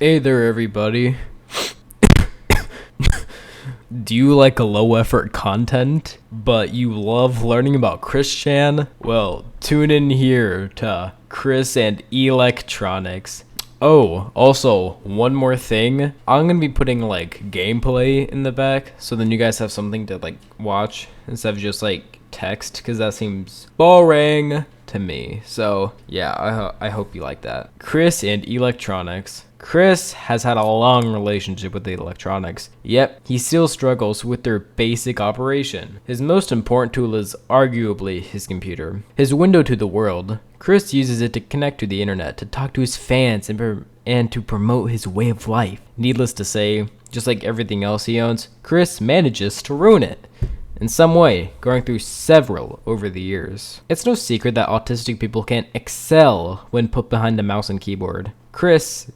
Hey there, everybody. Do you like a low-effort content, but you love learning about Chris Chan? Well, tune in here to Chris and Electronics. Oh, also, one more thing. I'm gonna be putting, gameplay in the back, so then you guys have something to, watch instead of just, text, because that seems boring to me. So, yeah, I hope you like that. Chris and Electronics. Chris has had a long relationship with the Electronics, yet he still struggles with their basic operation. His most important tool is arguably his computer, his window to the world. Chris uses it to connect to the internet, to talk to his fans, and to promote his way of life. Needless to say, just like everything else he owns, Chris manages to ruin it in some way, going through several over the years. It's no secret that autistic people can't excel when put behind a mouse and keyboard. Chris,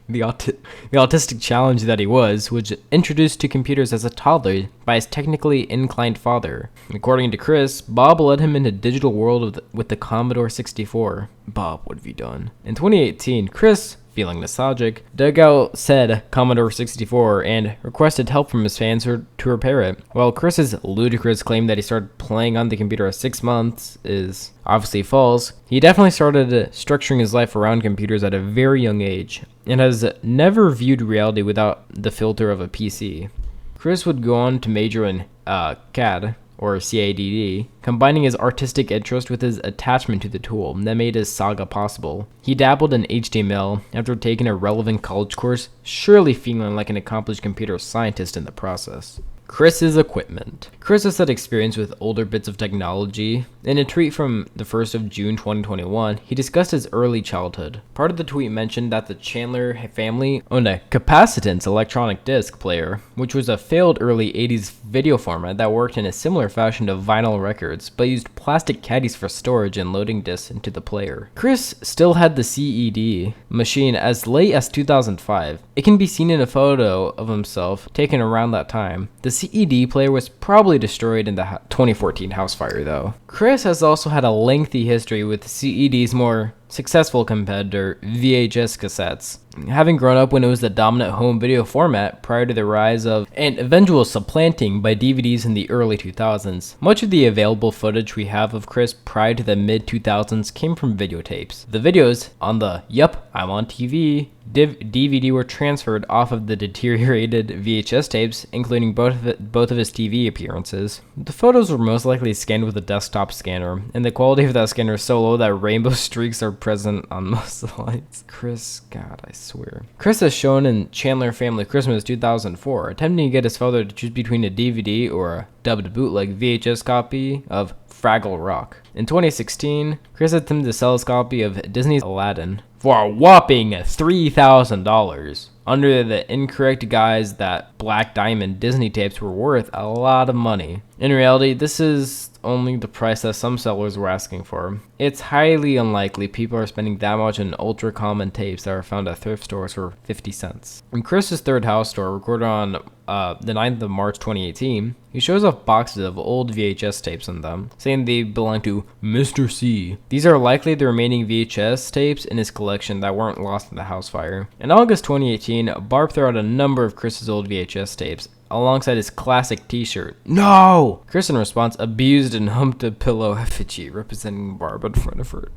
the autistic challenge that he was introduced to computers as a toddler by his technically inclined father. According to Chris, Bob led him into the digital world with the Commodore 64. Bob, what have you done? In 2018, Chris, feeling nostalgic, dug out said Commodore 64 and requested help from his fans to repair it. While Chris's ludicrous claim that he started playing on the computer at 6 months is obviously false, he definitely started structuring his life around computers at a very young age and has never viewed reality without the filter of a PC. Chris would go on to major in CAD, or CADD, combining his artistic interest with his attachment to the tool that made his saga possible. He dabbled in HTML after taking a relevant college course, surely feeling like an accomplished computer scientist in the process. Chris's equipment. Chris has had experience with older bits of technology. In a tweet from the 1st of June 2021, he discussed his early childhood. Part of the tweet mentioned that the Chandler family owned a capacitance electronic disc player, which was a failed early 80s video format that worked in a similar fashion to vinyl records, but used plastic caddies for storage and loading discs into the player. Chris still had the CED machine as late as 2005. It can be seen in a photo of himself taken around that time. The CED player was probably destroyed in the 2014 house fire, though. Chris has also had a lengthy history with CED's more successful competitor, VHS cassettes, having grown up when it was the dominant home video format prior to the rise of and eventual supplanting by DVDs in the early 2000s. Much of the available footage we have of Chris prior to the mid-2000s came from videotapes. The videos on the "Yup, I'm on TV" DVD were transferred off of the deteriorated VHS tapes, including both of his TV appearances. The photos were most likely scanned with a desktop scanner, and the quality of that scanner is so low that rainbow streaks are present on most of the lights. Chris, God, I swear. Chris is shown in Chandler Family Christmas 2004, attempting to get his father to choose between a DVD or a dubbed bootleg VHS copy of Fraggle Rock. In 2016, Chris attempted to sell his copy of Disney's Aladdin for a whopping $3,000 under the incorrect guise that Black Diamond Disney tapes were worth a lot of money. In reality, this is only the price that some sellers were asking for. It's highly unlikely people are spending that much on ultra common tapes that are found at thrift stores for 50 cents. In Chris's third house tour, recorded on the 9th of March 2018, he shows off boxes of old VHS tapes in them, saying they belong to Mr. C. These are likely the remaining VHS tapes in his collection that weren't lost in the house fire. In August 2018, Barb threw out a number of Chris's old VHS tapes, alongside his classic t-shirt. No! Chris, in response, abused and humped a pillow effigy representing Barb in front of her.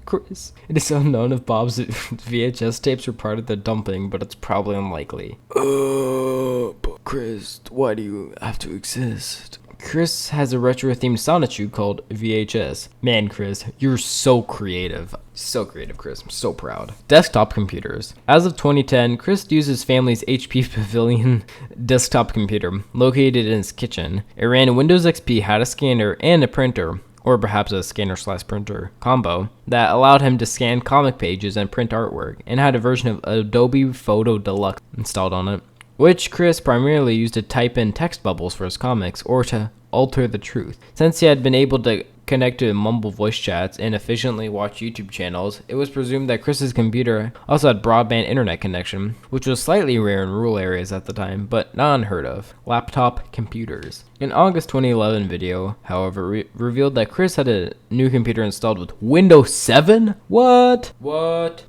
Chris. It is unknown if Bob's VHS tapes were part of the dumping, but it's probably unlikely. But Chris, why do you have to exist? Chris has a retro-themed Sonichu called VHS. Man, Chris, you're so creative. So creative, Chris. I'm so proud. Desktop computers. As of 2010, Chris used his family's HP Pavilion desktop computer located in his kitchen. It ran Windows XP, had a scanner and a printer, or perhaps a scanner/printer combo, that allowed him to scan comic pages and print artwork, and had a version of Adobe Photo Deluxe installed on it, which Chris primarily used to type in text bubbles for his comics or to alter the truth. Since he had been able to connect to mumble voice chats and efficiently watch YouTube channels, it was presumed that Chris's computer also had broadband internet connection, which was slightly rare in rural areas at the time, but not unheard of. Laptop computers. An August 2011 video, however, revealed that Chris had a new computer installed with Windows 7? What?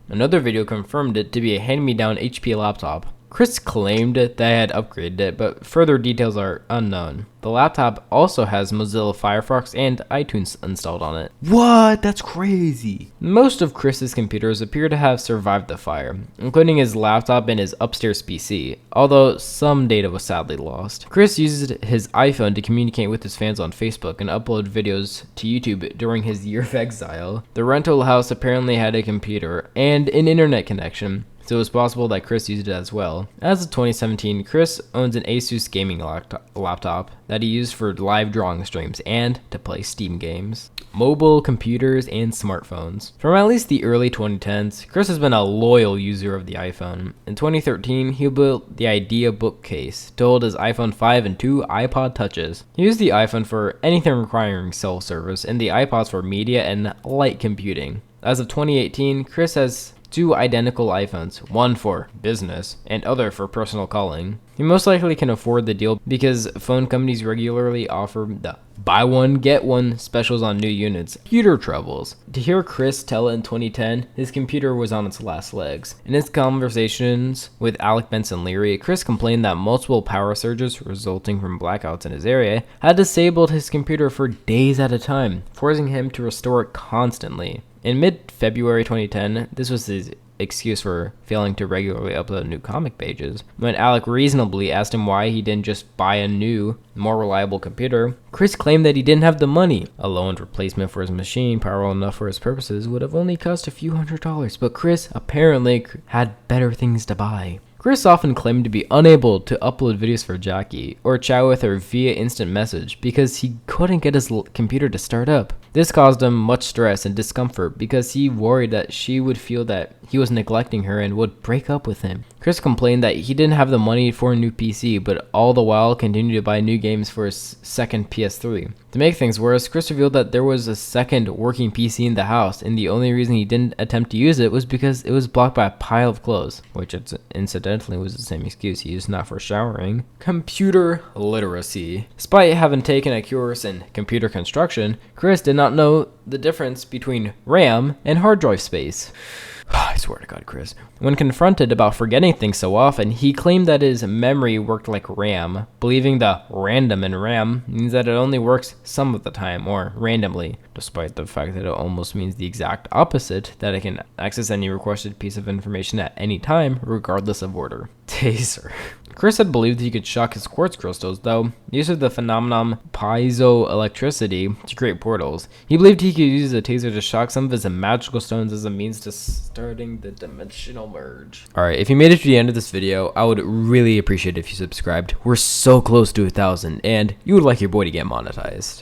Another video confirmed it to be a hand-me-down HP laptop. Chris claimed that they had upgraded it, but further details are unknown. The laptop also has Mozilla Firefox and iTunes installed on it. What? That's crazy. Most of Chris's computers appear to have survived the fire, including his laptop and his upstairs PC, although some data was sadly lost. Chris used his iPhone to communicate with his fans on Facebook and upload videos to YouTube during his year of exile. The rental house apparently had a computer and an internet connection, so it was possible that Chris used it as well. As of 2017, Chris owns an Asus gaming laptop that he used for live drawing streams and to play Steam games. Mobile computers and smartphones. From at least the early 2010s, Chris has been a loyal user of the iPhone. In 2013, he built the Idea bookcase to hold his iPhone 5 and 2 iPod Touches. He used the iPhone for anything requiring cell service and the iPods for media and light computing. As of 2018, Chris has 2 identical iPhones, one for business and other for personal calling. He most likely can afford the deal because phone companies regularly offer the buy one get one specials on new units. Computer troubles. To hear Chris tell it in 2010, his computer was on its last legs. In his conversations with Alec Benson Leary, Chris complained that multiple power surges resulting from blackouts in his area had disabled his computer for days at a time, forcing him to restore it constantly. In mid-February 2010, this was his excuse for failing to regularly upload new comic pages. When Alec reasonably asked him why he didn't just buy a new, more reliable computer, Chris claimed that he didn't have the money. A low-end replacement for his machine, powerful enough for his purposes, would have only cost a few $100s, but Chris apparently had better things to buy. Chris often claimed to be unable to upload videos for Jackie or chat with her via instant message because he couldn't get his computer to start up. This caused him much stress and discomfort because he worried that she would feel that he was neglecting her and would break up with him. Chris complained that he didn't have the money for a new PC, but all the while continued to buy new games for his second PS3. To make things worse, Chris revealed that there was a second working PC in the house, and the only reason he didn't attempt to use it was because it was blocked by a pile of clothes, which incidentally was the same excuse he used not for showering. Computer literacy. Despite having taken a course in computer construction, Chris did not know the difference between RAM and hard drive space. I swear to God, Chris. When confronted about forgetting things so often, he claimed that his memory worked like RAM, believing the random in RAM means that it only works some of the time, or randomly, despite the fact that it almost means the exact opposite, that it can access any requested piece of information at any time, regardless of order. Taser. Chris had believed he could shock his quartz crystals, though, use of the phenomenon piezoelectricity to create portals. He believed he could use a taser to shock some of his magical stones as a means to starting the dimensional merge. Alright, if you made it to the end of this video, I would really appreciate it if you subscribed. We're so close to 1,000, and you would like your boy to get monetized.